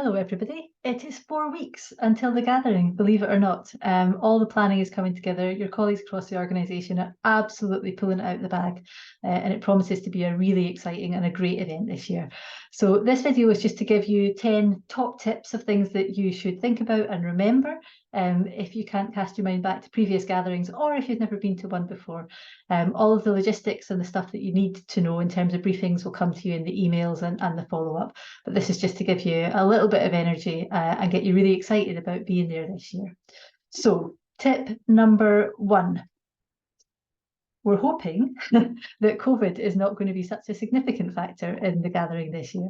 Hello everybody. It is 4 weeks until the gathering, believe it or not. All the planning is coming together. Your colleagues across the organisation are absolutely pulling it out of the bag, and it promises to be a really exciting and a great event this year. So this video is just to give you 10 top tips of things that you should think about and remember if you can't cast your mind back to previous gatherings, or if you've never been to one before. All of the logistics and the stuff that you need to know in terms of briefings will come to you in the emails and the follow-up. But this is just to give you a little bit of energy and get you really excited about being there this year. So tip number 1. We're hoping that COVID is not going to be such a significant factor in the gathering this year.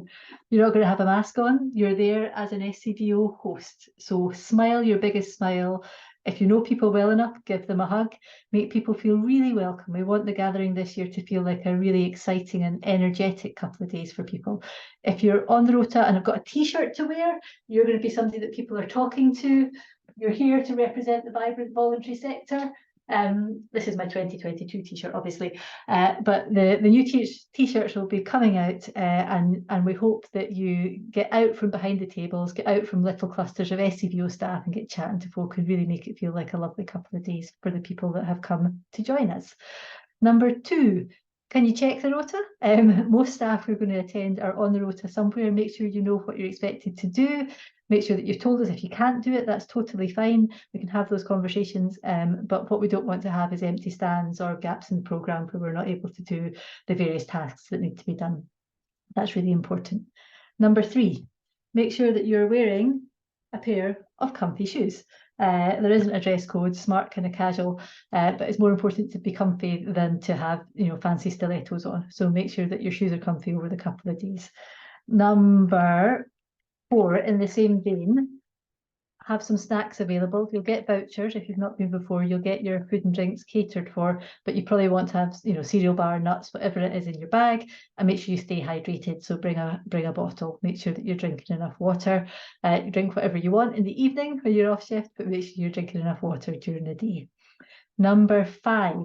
You're not going to have a mask on. You're there as an SCVO host. So smile your biggest smile. If you know people well enough, give them a hug. Make people feel really welcome. We want the gathering this year to feel like a really exciting and energetic couple of days for people. If you're on the rota and have got a T-shirt to wear, you're going to be somebody that people are talking to. You're here to represent the vibrant voluntary sector. This is my 2022 T-shirt, obviously, but the new T-shirts will be coming out, and we hope that you get out from behind the tables, get out from little clusters of SCVO staff and get chatting to folk and really make it feel like a lovely couple of days for the people that have come to join us. Number 2, can you check the rota? Most staff who are going to attend are on the rota somewhere. Make sure you know what you're expected to do. Make sure that you've told us if you can't do it, that's totally fine. We can have those conversations, but what we don't want to have is empty stands or gaps in the programme where we're not able to do the various tasks that need to be done. That's really important. Number 3, make sure that you're wearing a pair of comfy shoes. There isn't a dress code, smart kind of casual, but it's more important to be comfy than to have, fancy stilettos on. So make sure that your shoes are comfy over the couple of days. Number 4, in the same vein, have some snacks available. You'll get vouchers if you've not been before. You'll get your food and drinks catered for, but you probably want to have, cereal bar, nuts, whatever it is in your bag, and make sure you stay hydrated. So bring a bottle. Make sure that you're drinking enough water. You drink whatever you want in the evening when you're off shift, but make sure you're drinking enough water during the day. Number 5,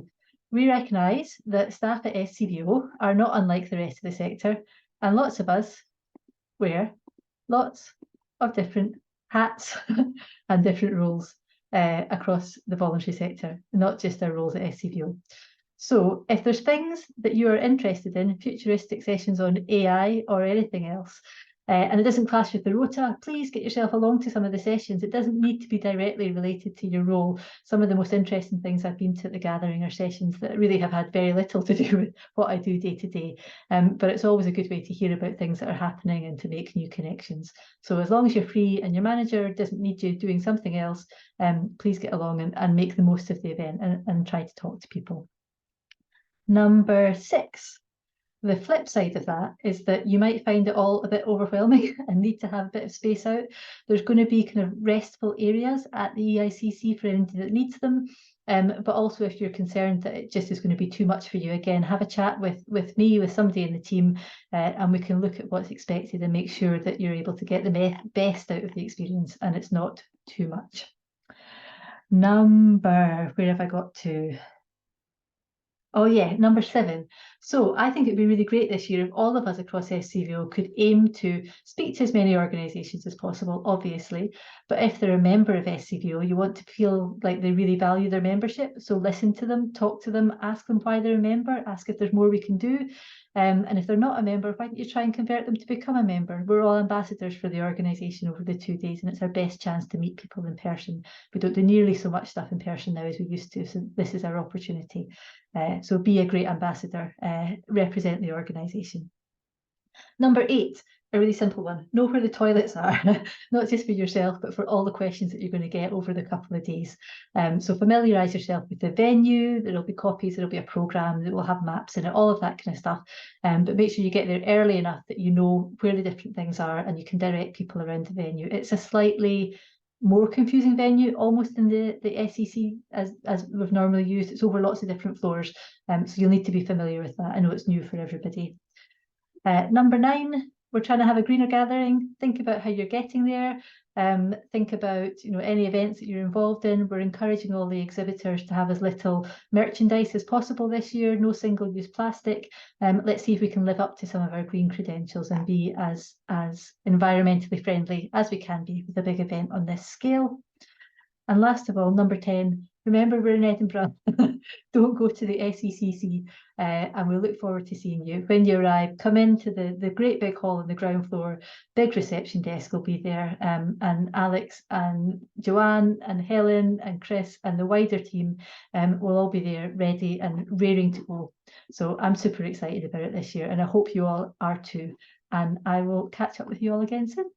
we recognise that staff at SCVO are not unlike the rest of the sector, and lots of us wear lots of different hats and different roles across the voluntary sector, not just our roles at SCVO. So if there's things that you are interested in, futuristic sessions on AI or anything else, and it doesn't clash with the rota, please get yourself along to some of the sessions. It doesn't need to be directly related to your role. Some of the most interesting things I've been to at the gathering are sessions that really have had very little to do with what I do day to day. But it's always a good way to hear about things that are happening and to make new connections. So as long as you're free and your manager doesn't need you doing something else, please get along and make the most of the event and try to talk to people. Number 6. The flip side of that is that you might find it all a bit overwhelming and need to have a bit of space out. There's going to be kind of restful areas at the EICC for anybody that needs them. But also if you're concerned that it just is going to be too much for you, again, have a chat with me, with somebody in the team, and we can look at what's expected and make sure that you're able to get the best out of the experience and it's not too much. Where have I got to? Oh yeah, number 7. So I think it'd be really great this year if all of us across SCVO could aim to speak to as many organisations as possible, obviously, but if they're a member of SCVO, you want to feel like they really value their membership. So listen to them, talk to them, ask them why they're a member, ask if there's more we can do. And if they're not a member, why don't you try and convert them to become a member? We're all ambassadors for the organisation over the 2 days, and it's our best chance to meet people in person. We don't do nearly so much stuff in person now as we used to, so this is our opportunity. So be a great ambassador, represent the organisation. Number 8, a really simple one. Know where the toilets are, not just for yourself, but for all the questions that you're going to get over the couple of days. So familiarise yourself with the venue. There'll be copies, there'll be a programme that will have maps in it, all of that kind of stuff. But make sure you get there early enough that you know where the different things are and you can direct people around the venue. It's a slightly more confusing venue, almost in the SEC as we've normally used. It's over lots of different floors, so you'll need to be familiar with that. I know it's new for everybody. Number 9, we're trying to have a greener gathering. Think about how you're getting there. Think about any events that you're involved in. We're encouraging all the exhibitors to have as little merchandise as possible this year, no single-use plastic. Let's see if we can live up to some of our green credentials and be as environmentally friendly as we can be with a big event on this scale. And last of all, number 10, remember we're in Edinburgh. Don't go to the SECC, and we look forward to seeing you. When you arrive, come into the great big hall on the ground floor. Big reception desk will be there, and Alex and Joanne and Helen and Chris and the wider team will all be there ready and raring to go. So I'm super excited about it this year, and I hope you all are too. And I will catch up with you all again soon.